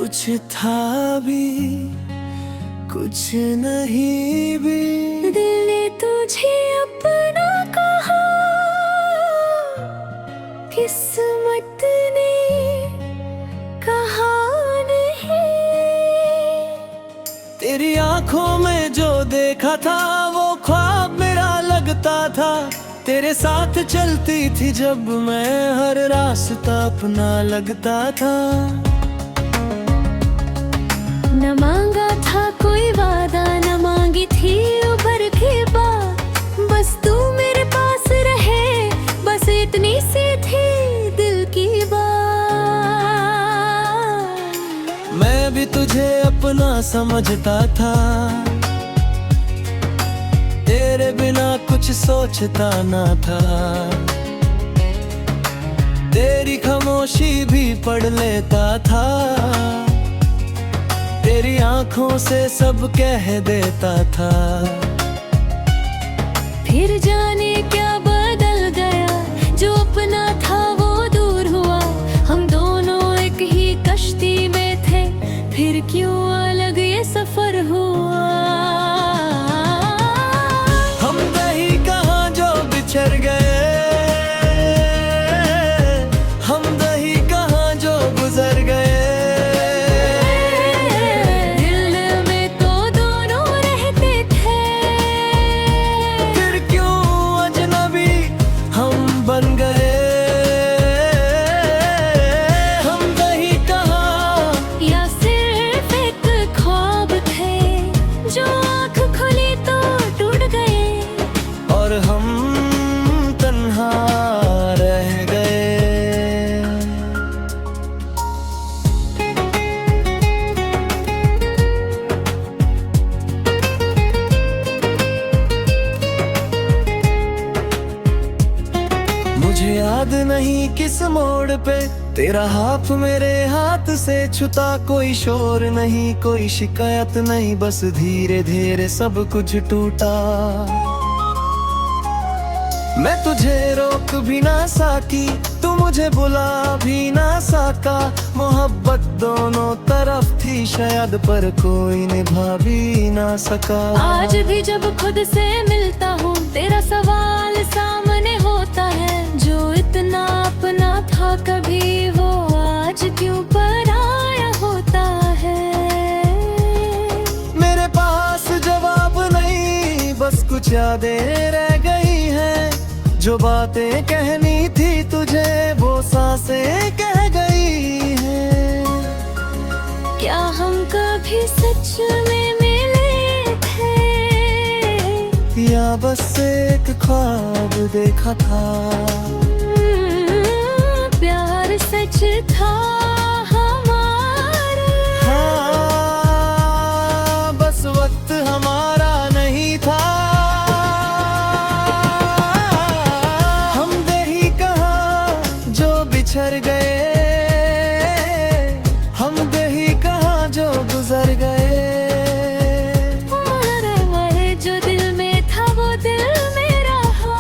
कुछ था भी कुछ नहीं भी। दिल ने तुझे अपना कहा, किस्मत ने कहा नहीं। तेरी आंखों में जो देखा था वो ख्वाब मेरा लगता था। तेरे साथ चलती थी जब मैं, हर रास्ता अपना लगता था। न मांगा था कोई वादा, न मांगी थी उभर के बात। बस तू मेरे पास रहे, बस इतनी सी थी दिल की बात। मैं भी तुझे अपना समझता था, तेरे बिना कुछ सोचता ना था। तेरी खामोशी भी पढ़ लेता था, तेरी आंखों से सब कह देता था। फिर जाने क्या बदल गया, जो अपना था वो दूर हुआ। हम दोनों एक ही कश्ती में थे, फिर क्यों अलग ये सफर हुआ। हम दही कहाँ जो बिछड़ गए, हम दही कहाँ जो गुजर गए। बन गए हम दही कहाँ, या सिर्फ एक ख्वाब थे जो आँख खुली तो टूट गए। और हम तन्हा रह गए। मुझे याद नहीं किस मोड़ पे तेरा हाथ मेरे हाथ से छूता। कोई शोर नहीं, कोई शिकायत नहीं, बस धीरे धीरे सब कुछ टूटा। मैं तुझे रोक भी ना सकी, तू मुझे बुला भी ना सका। मोहब्बत दोनों तरफ थी शायद, पर कोई निभा भी ना सका। आज भी जब खुद से मिलता हूँ, तेरा सवाल सामने होता है। जो इतना अपना था कभी, वो आज क्यों पराया होता है। मेरे पास जवाब नहीं, बस कुछ यादें रह गई हैं। जो बातें कहनी थी तुझे, वो सांसें कह गई हैं। क्या हम कभी सच में मिले थे, या बस एक ख्वाब देखा था। प्यार सच था हमारा, हाँ, बस वक्त हमारा नहीं था। हम दही कहाँ जो बिछड़ गए, हम दही कहाँ जो गुजर गए। जो दिल में था वो दिल में रहा,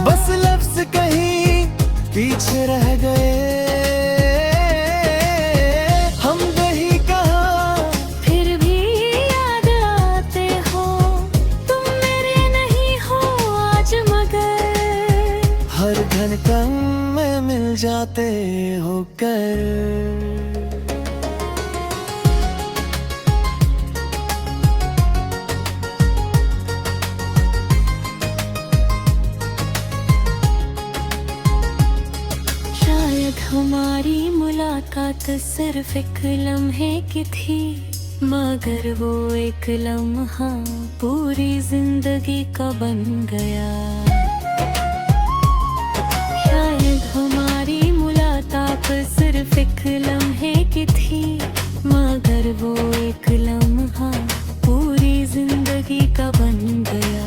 बस लफ्ज कहीं पीछे रह गए। हम दही कहाँ, फिर भी याद आते हो। तुम मेरे नहीं हो आज मगर, हर धड़कन में मिल जाते हो कर। हमारी मुलाकात सिर्फ एक लम्हे की थी, मगर वो एक लम्हा पूरी जिंदगी का बन गया। शायद हमारी मुलाकात सिर्फ एक लम्हे की थी, मगर वो एक लम्हा पूरी जिंदगी का बन गया।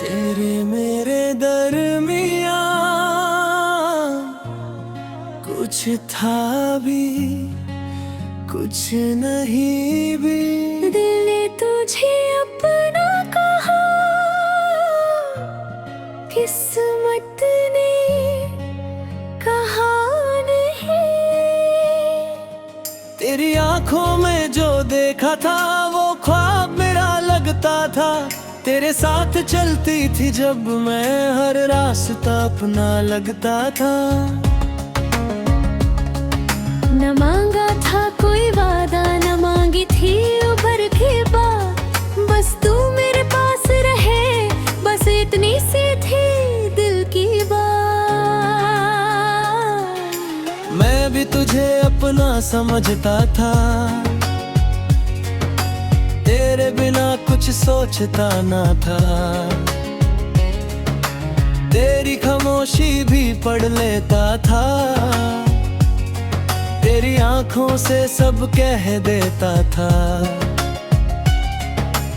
तेरे मेरे दरमियाँ कुछ कुछ था भी कुछ नहीं भी, दिल ने तुझे अपना कहा, किस्मत ने कहा नहीं। तेरी आंखों में जो देखा था वो ख्वाब मेरा लगता था, तेरे साथ चलती थी जब मैं हर रास्ता अपना लगता था। न मांगा था कोई वादा, न मांगी थी उभर के बात, बस तू मेरे पास रहे, बस इतनी सी थी दिल की बात। मैं भी तुझे अपना समझता था, तेरे बिना कुछ सोचता ना था, तेरी खामोशी भी पढ़ लेता था, तेरी आंखों से सब कह देता था।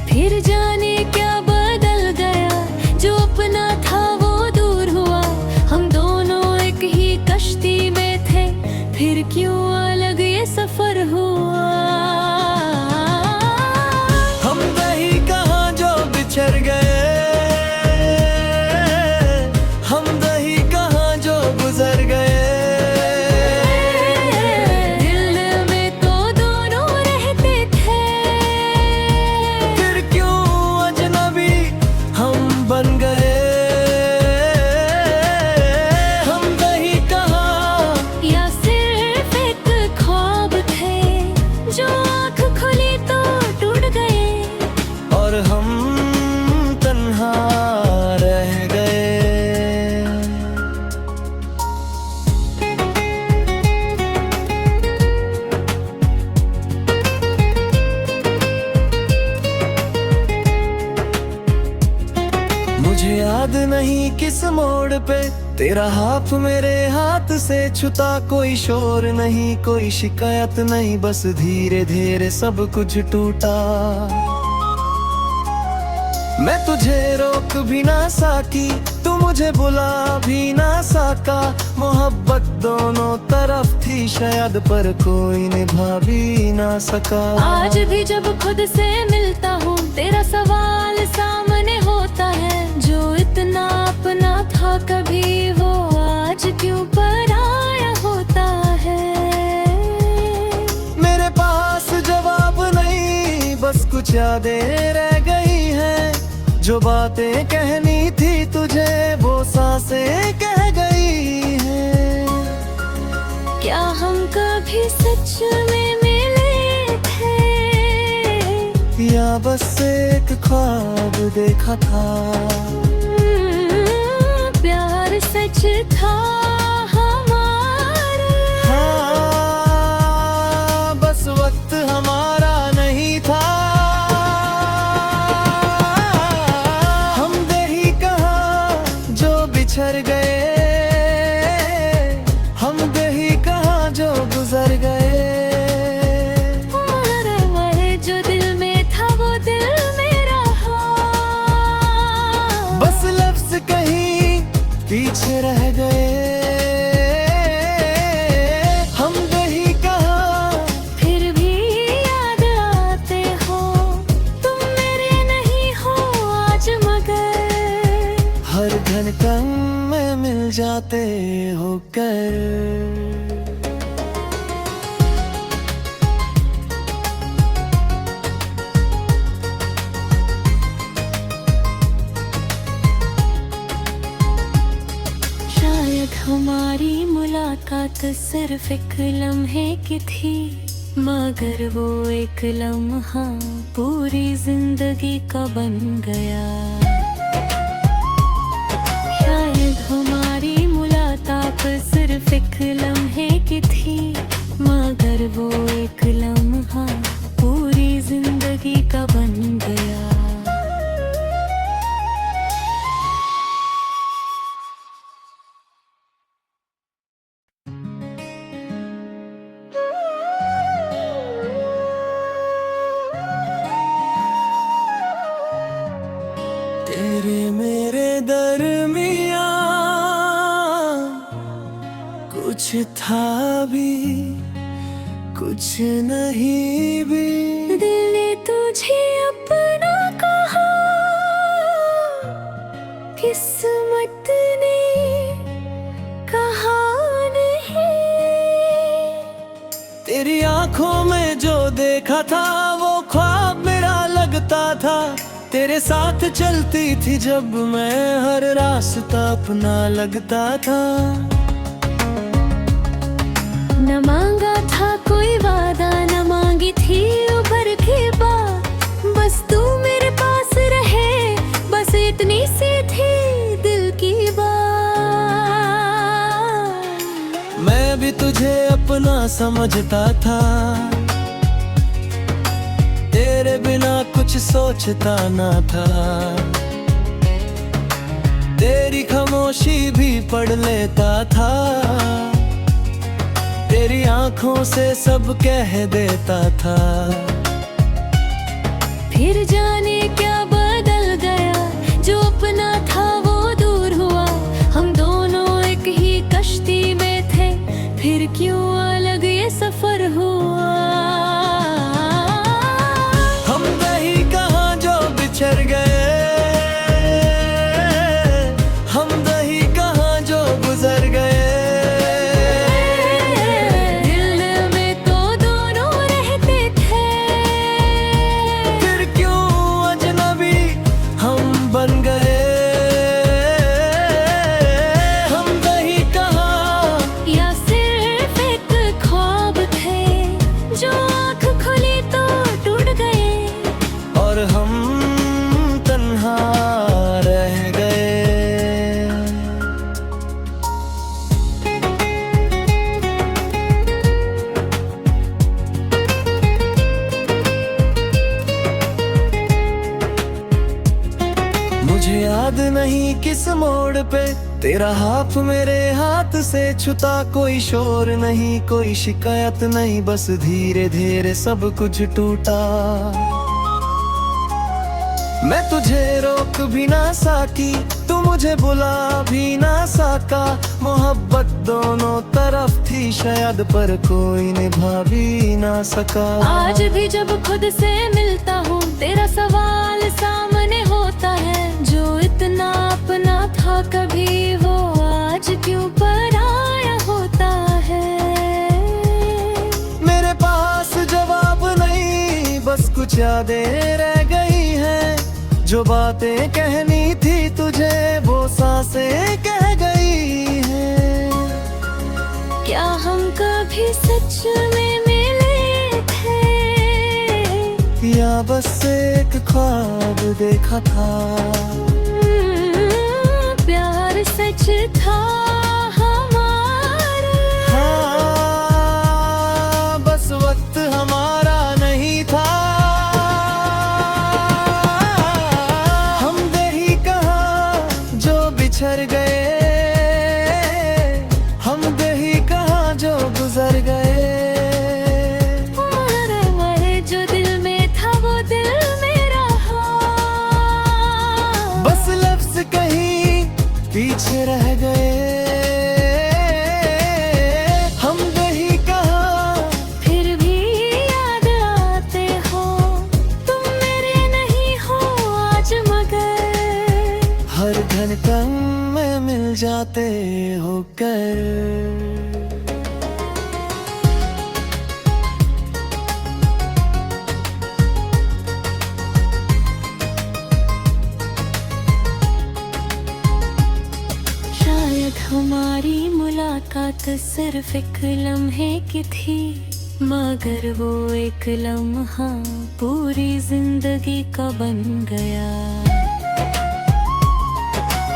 फिर जाने क्या बदल गया, जो अपना था वो दूर हुआ, हम दोनों एक ही कश्ती में थे, फिर क्यों अलग ये सफर हुआ। हम दही कहाँ जो बिछड़ गए, हम दही कहाँ जो गुजर गए, बन गए। हम दही कहाँ या सिर्फ एक ख्वाब थे, जो आँख खुली तो टूट गए, और हम तन्हा रह गए। मुझे याद नहीं किस मोड़ पे तेरा हाथ मेरे हाथ से छूता, कोई शोर नहीं कोई शिकायत नहीं, बस धीरे धीरे सब कुछ टूटा। मैं तुझे रोक भी ना सकी, तू मुझे बुला भी ना सका, मोहब्बत दोनों तरफ थी शायद, पर कोई निभा भी ना सका। आज भी जब खुद से मिलता हूँ, तेरा सवाल सामने होता है, जो इतना अपना था कभी वो आज क्यों पराया होता है। मेरे पास जवाब नहीं, बस कुछ यादें रह गई हैं, जो बातें कहनी थी तुझे वो सांसें कह गई हैं। क्या हम कभी सच में मिले थे, या बस एक ख्वाब देखा था। प्यार सच था हमारा, हाँ, बस वक्त हमारा नहीं था। हम दही कहाँ जो बिछड़ गए, हम दही कहाँ जो गुजर गए, जो दिल में था वो दिल में रहा, बस लफ्ज कहीं पीछे रह गए। हम दही कहाँ फिर भी याद आते हो, तुम मेरे नहीं हो आज मगर, हर धड़कन में मिल जाते हो कर। हमारी मुलाकात सिर्फ एक लम्हे की थी, मगर वो एक लम्हा पूरी जिंदगी का बन गया। शायद हमारी मुलाकात सिर्फ एक लम्हे की थी, मगर वो एक लम्हा पूरी जिंदगी का बन गया। तेरे मेरे दरमियाँ कुछ था भी कुछ नहीं भी। दिल ने तुझे अपना कहा, किस्मत ने कहा नहीं। तेरी आंखों में जो देखा था वो ख्वाब मेरा लगता था। तेरे साथ चलती थी जब मैं, हर रास्ता अपना लगता था। न मांगा था कोई वादा, न मांगी थी उभर के बात, बस तू मेरे पास रहे, बस इतनी सी थी दिल की बात। मैं भी तुझे अपना समझता था, तेरे बिना कुछ सोचता ना था। तेरी खामोशी भी पढ़ लेता था, तेरी आंखों से सब कह देता था। फिर जाने क्या बदल गया, जो अपना था वो दूर हुआ। हम दोनों एक ही कश्ती में थे, फिर क्यों अलग ये सफर हुआ। हम दही कहाँ जो बिछड़ गए, हम दही कहाँ जो गुजर गए। बन गए हम दही कहाँ, या सिर्फ एक ख्वाब थे जो आँख खुली तो टूट गए, और हम तन्हा रह गए। मुझे याद नहीं किस मोड़ पे तेरा हाथ मेरे हाथ से छूता। कोई शोर नहीं, कोई शिकायत नहीं, बस धीरे धीरे सब कुछ टूटा। मैं तुझे रोक भी ना सकी, तू मुझे बुला भी ना सका। मोहब्बत दोनों तरफ थी शायद, पर कोई निभा भी ना सका। आज भी जब खुद से मिलता हूँ, तेरा सवाल सामने होता है। जो इतना अपना था कभी, वो आज क्यों पराया होता है। मेरे पास जवाब नहीं, बस कुछ यादें रह गई हैं। जो बातें कहनी थी तुझे, वो सांसें कह गई हैं। क्या हम कभी सच में मिले थे, या बस एक ख्वाब देखा था। प्यार सच था हमारा, हाँ, बस वक्त हमारा नहीं था। हम दही कहाँ जो बिछड़ गए, हम दही कहाँ जो गुजर गए। जो दिल में था वो दिल में रहा, बस लफ्ज कहीं पीछे रह गए। हम दही कहाँ, फिर भी याद आते हो। तुम मेरे नहीं हो आज मगर, हर धड़कन में मिल जाते हो कर। हमारी मुलाकात सिर्फ एक लम्हे की थी, मगर वो एक लम्हा पूरी जिंदगी का बन गया।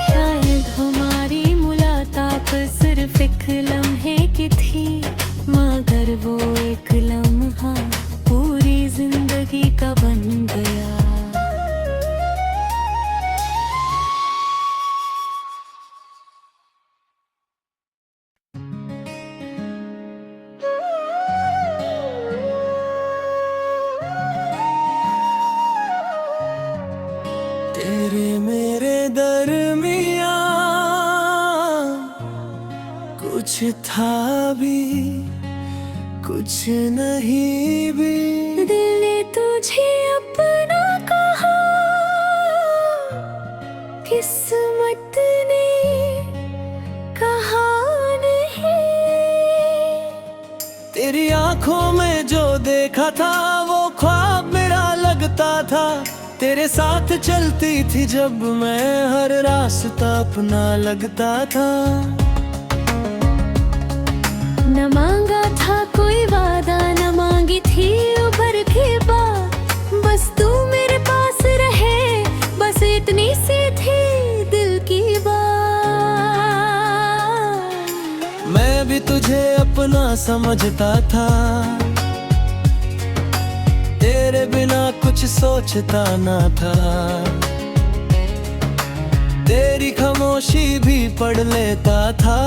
शायद हमारी मुलाकात सिर्फ एक लम्हे की थी, मगर वो एक लम्हा पूरी जिंदगी का बन गया। तेरे मेरे दरमियाँ कुछ था भी कुछ नहीं भी। दिल ने तुझे अपना कहा, किस्मत ने कहा नहीं। तेरी आंखों में जो देखा था वो ख्वाब मेरा लगता था। तेरे साथ चलती थी जब मैं, हर रास्ता अपना लगता था। न मांगा था कोई वादा, न मांगी थी उबर की बात, बस तू मेरे पास रहे, बस इतनी सी थी दिल की बात। मैं भी तुझे अपना समझता था, तेरे बिना कुछ सोचता ना था। तेरी खामोशी भी पढ़ लेता था,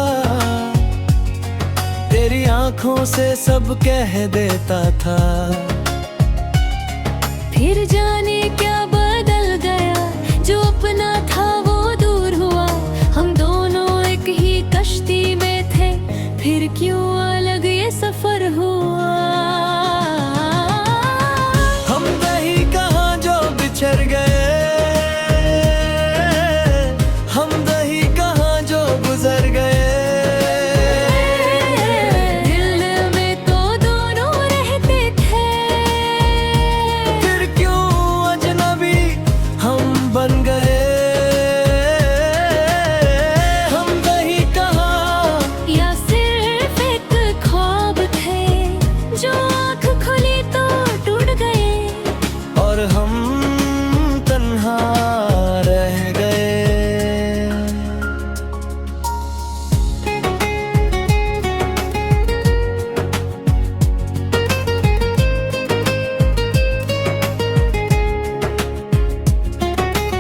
तेरी आंखों से सब कह देता था। फिर जाने क्या बदल गया, जो अपना था वो दूर हुआ। हम दोनों एक ही कश्ती में थे, फिर क्यों अलग ये सफर हुआ। हम दही कहाँ जो बिछड़ गए, हम दही कहाँ जो गुजर गए। बन गए हम दही कहाँ, या सिर्फ एक ख्वाब थे जो आँख खुली तो टूट गए, और हम तन्हा रह गए।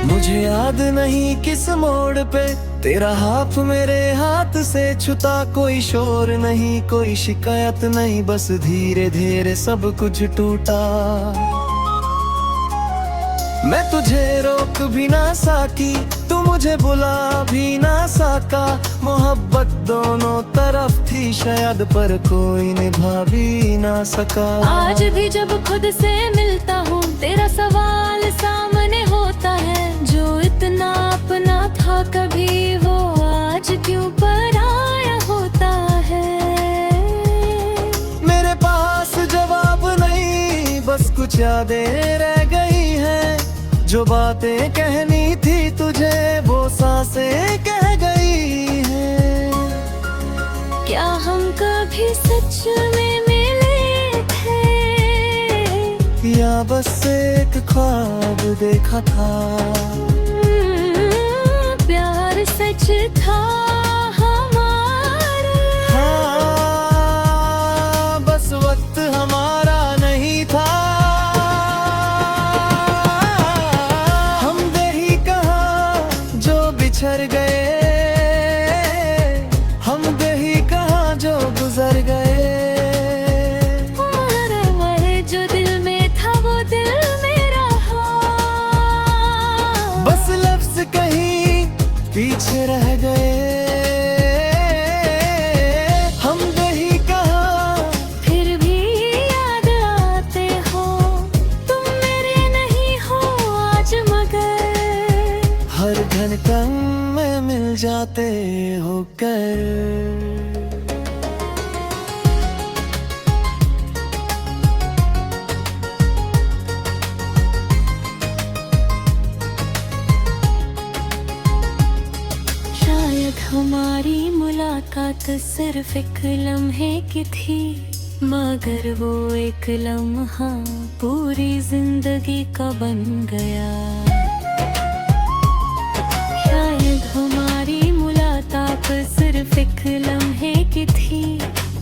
मुझे याद नहीं किस मोड़ पे तेरा हाथ मेरे हाथ से छूटा। कोई शोर नहीं, कोई शिकायत नहीं, बस धीरे धीरे सब कुछ टूटा। मैं तुझे रोक भी ना सकी, तू मुझे बुला भी ना सका। मोहब्बत दोनों तरफ थी शायद, पर कोई निभा भी ना सका। आज भी जब खुद से मिलता हूँ, तेरा सवाल सामने होता है। जो इतना अपना था कभी, वो आज क्यों पराया होता है। मेरे पास जवाब नहीं, बस कुछ यादें रह गई हैं। जो बातें कहनी थी तुझे, वो सांसें कह गई हैं। क्या हम कभी सच में मिले थे, या बस एक ख्वाब देखा था। प्यार सच था हमारा, हाँ, बस वक्त हमारा नहीं था। हम दही कहाँ जो बिछड़ गए, हम दही कहाँ जो गुजर गए। जो दिल में था वो दिल में रहा, बस लफ्ज कहीं पीछे रह गए। हम दही कहाँ, फिर भी याद आते हो। तुम मेरे नहीं हो आज मगर, हर धड़कन में मिल जाते हो कर। हमारी मुलाकात सिर्फ एक लम्हे की थी, मगर वो एक लम्हा पूरी जिंदगी का बन गया। शायद हमारी मुलाकात सिर्फ एक लम्हे की थी,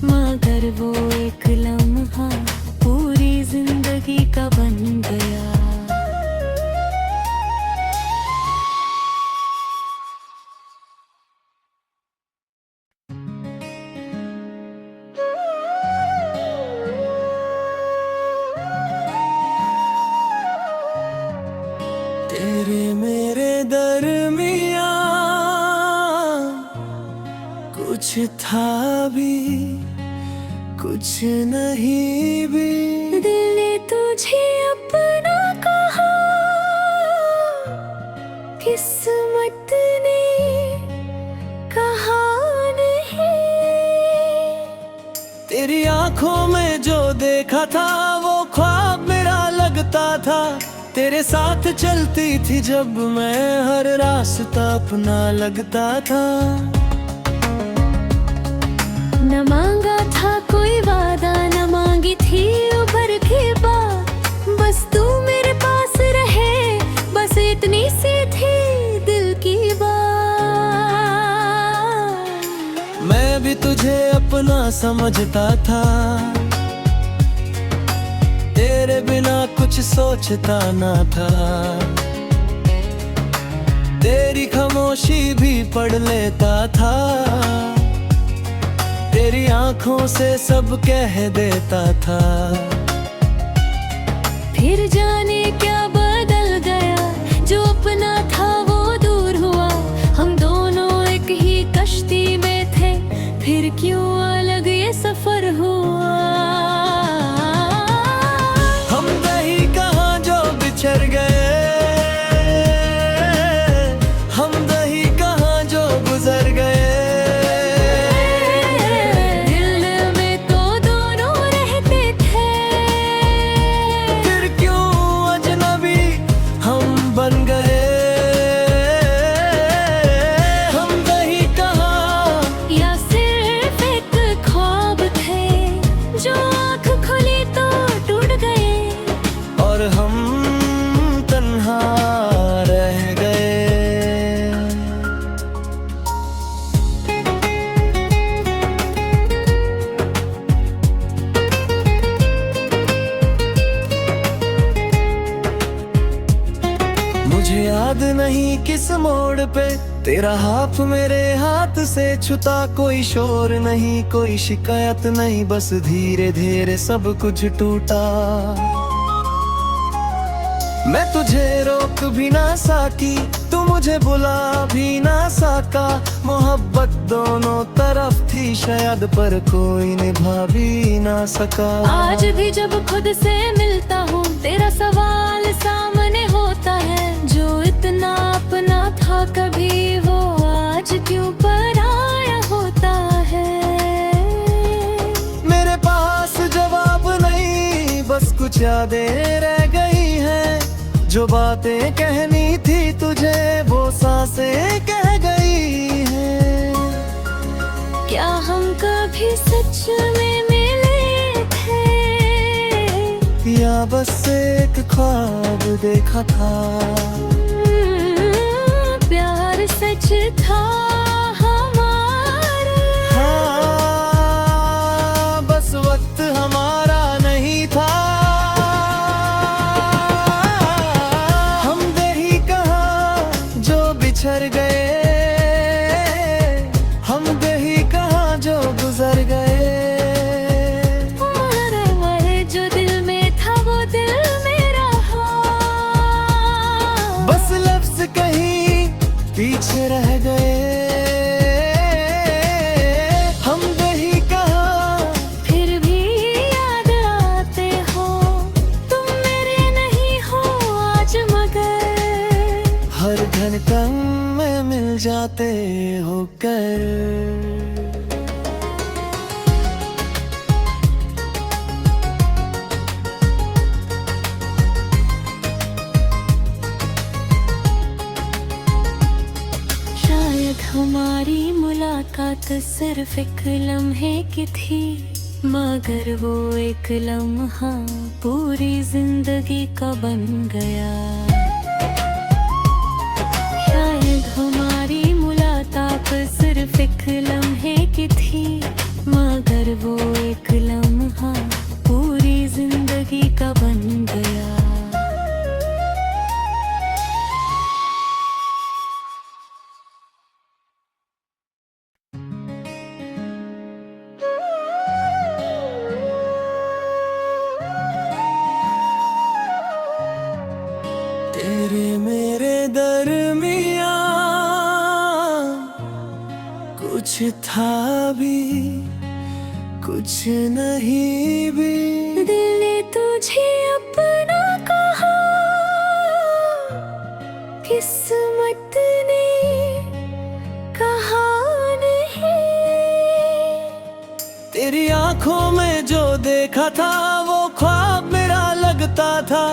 मगर वो एक लम्हा पूरी जिंदगी का बन गया। तेरे मेरे दरमियाँ कुछ था भी, कुछ कुछ नहीं भी। दिल ने तुझे अपना कहा, किस्मत ने कहा नहीं। तेरी आंखों में जो देखा था वो ख्वाब मेरा लगता था। तेरे साथ चलती थी जब मैं, हर रास्ता अपना लगता था। न मांगा था कोई वादा, न मांगी थी उभर के बात, बस तू मेरे पास रहे, बस इतनी सी थी दिल की बात। मैं भी तुझे अपना समझता था, तेरे बिना कुछ सोचता ना था। तेरी खामोशी भी पढ़ लेता था, तेरी आंखों से सब कह देता था। फिर जाने क्या बदल गया, जो अपना था वो दूर हुआ। हम दोनों एक ही कश्ती में थे, फिर क्यों अलग ये सफर हुआ। हम दही कहाँ जो बिछड़ गए, हम दही कहाँ जो गुजर गए। बन गए हम दही कहाँ, या सिर्फ एक ख्वाब थे जो आँख खुली तो टूट गए, और हम तन्हा रह गए। मुझे याद नहीं किस मोड़ पे तेरा हाथ मेरे हाथ से छूता। कोई शोर नहीं, कोई शिकायत नहीं, बस धीरे धीरे सब कुछ टूटा। मैं तुझे रोक भी ना सकी, तू मुझे बुला भी ना सका। मोहब्बत दोनों तरफ थी शायद, पर कोई निभा भी ना सका। आज भी जब खुद से मिलता हूँ, तेरा सवाल सामने होता है। जो इतना अपना था कभी, वो आज क्यों पराया होता है। मेरे पास जवाब नहीं, बस कुछ यादें रह गई हैं। जो बातें कहनी थी तुझे, वो सांसें कह गई हैं। क्या हम कभी सच में मिले थे, या बस एक ख्वाब देखा था। प्यार सच था हमारा, हाँ, बस वक्त हमारा नहीं था। हम दही कहाँ जो बिछड़ गए, हम दही कहाँ जो गुजर गए। जो दिल में था वो दिल में रहा, बस लफ्ज कहीं पीछे रह गए। हम दही कहाँ, फिर भी याद आते हो। तुम मेरे नहीं हो आज मगर, हर घंटा में मिल जाते हो कर। हमारी मुलाकात सिर्फ एक लम्हे की थी, मगर वो एक लम्हा पूरी जिंदगी का बन गया। शायद हमारी मुलाकात सिर्फ एक लम्हे की थी, मगर वो एक लम्हा पूरी जिंदगी का बन गया। तेरे मेरे दरमियाँ कुछ था भी, कुछ कुछ नहीं भी। दिल ने तुझे अपना कहा, किस्मत ने कहा नहीं। तेरी आंखों में जो देखा था वो ख्वाब मेरा लगता था।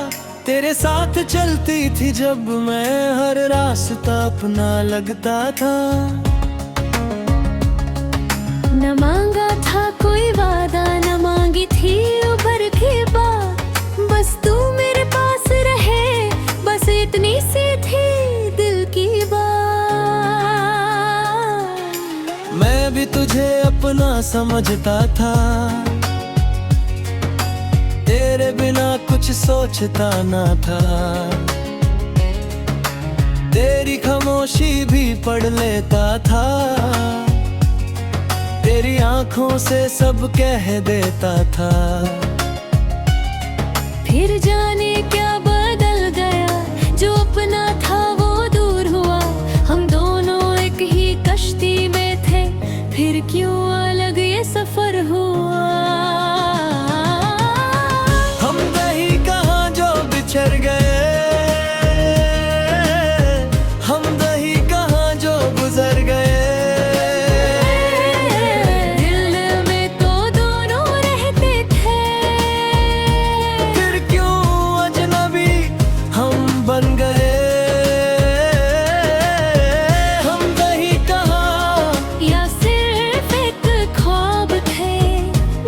तेरे साथ चलती थी जब मैं, हर रास्ता अपना लगता था। न मांगा था कोई वादा, न मांगी थी उभर के बात। बस तू मेरे पास रहे, बस इतनी सी थी दिल की बात। मैं भी तुझे अपना समझता था, तेरे बिना कुछ सोचता ना था। तेरी खामोशी भी पढ़ लेता था, तेरी आंखों से सब कह देता था। फिर जाने क्या बदल गया, जो अपना था वो दूर हुआ। हम दोनों एक ही कश्ती में थे, फिर क्यों अलग ये सफर हुआ। हम दही कहाँ जो बिछड़ गए, हम दही कहाँ जो गुजर गए। बन गए हम दही कहाँ, या सिर्फ एक ख्वाब थे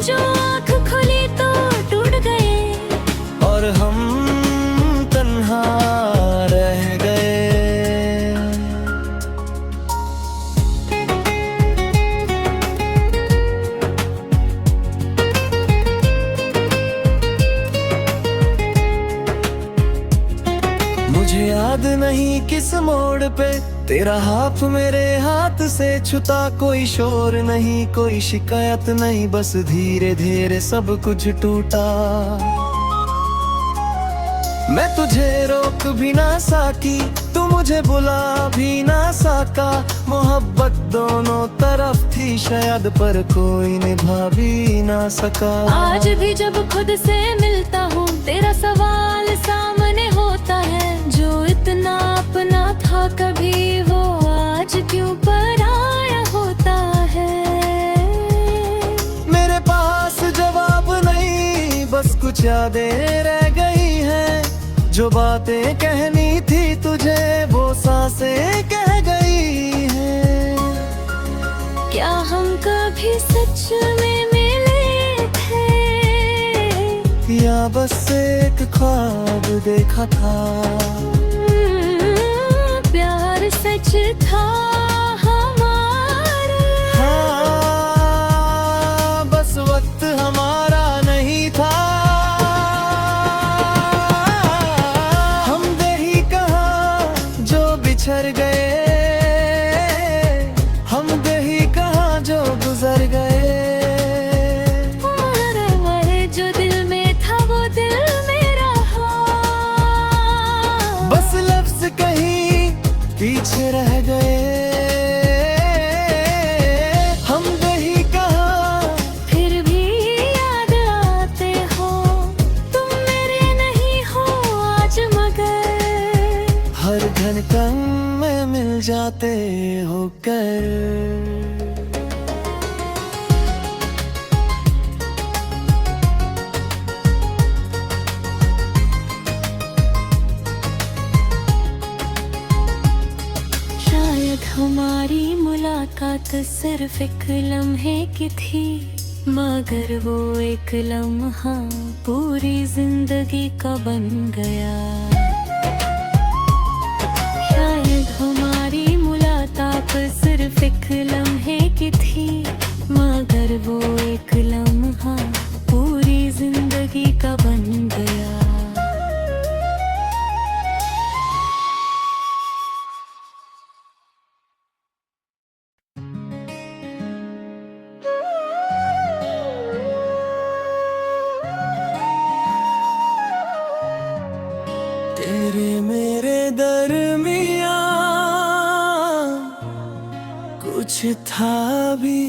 जो आँख खुली तो टूट गए। और हम तन्हा रह गए। मुझे याद नहीं किस मोड़ पे तेरा हाथ मेरे हाथ से छूता। कोई शोर नहीं, कोई शिकायत नहीं, बस धीरे धीरे सब कुछ टूटा। मैं तुझे रोक भी ना सकी, तू मुझे बुला भी ना सका। मोहब्बत दोनों तरफ थी शायद, पर कोई निभा भी ना सका। आज भी जब खुद से मिलता हूँ, तेरा सवाल सामने होता है। जो इतना अपना था कभी, वो आज क्यों पराया होता है। मेरे पास जवाब नहीं, बस कुछ यादें रह गई हैं। जो बातें कहनी थी तुझे, वो सांसें कह गई हैं। क्या हम कभी सच में मिले थे, या बस एक ख्वाब देखा था। प्यार सच था हमारा, हाँ, बस वक्त हमारा नहीं था। हम दही कहाँ जो बिछड़ गए, हम दही कहाँ जो गुजर गए। जो दिल में था वो दिल में रहा, बस लफ्ज कहीं पीछे रह गए। हम दही कहाँ, फिर भी याद आते हो। तुम मेरे नहीं हो आज मगर, हर धड़कन में मिल जाते हो कर। हमारी मुलाकात सिर्फ एक लम्हे की थी, मगर वो एक लम्हा पूरी जिंदगी का बन गया। शायद हमारी मुलाकात सिर्फ एक लम्हे की थी, मगर वो एक लम्हा पूरी जिंदगी का बन गया। तेरे मेरे दरमियाँ कुछ था भी।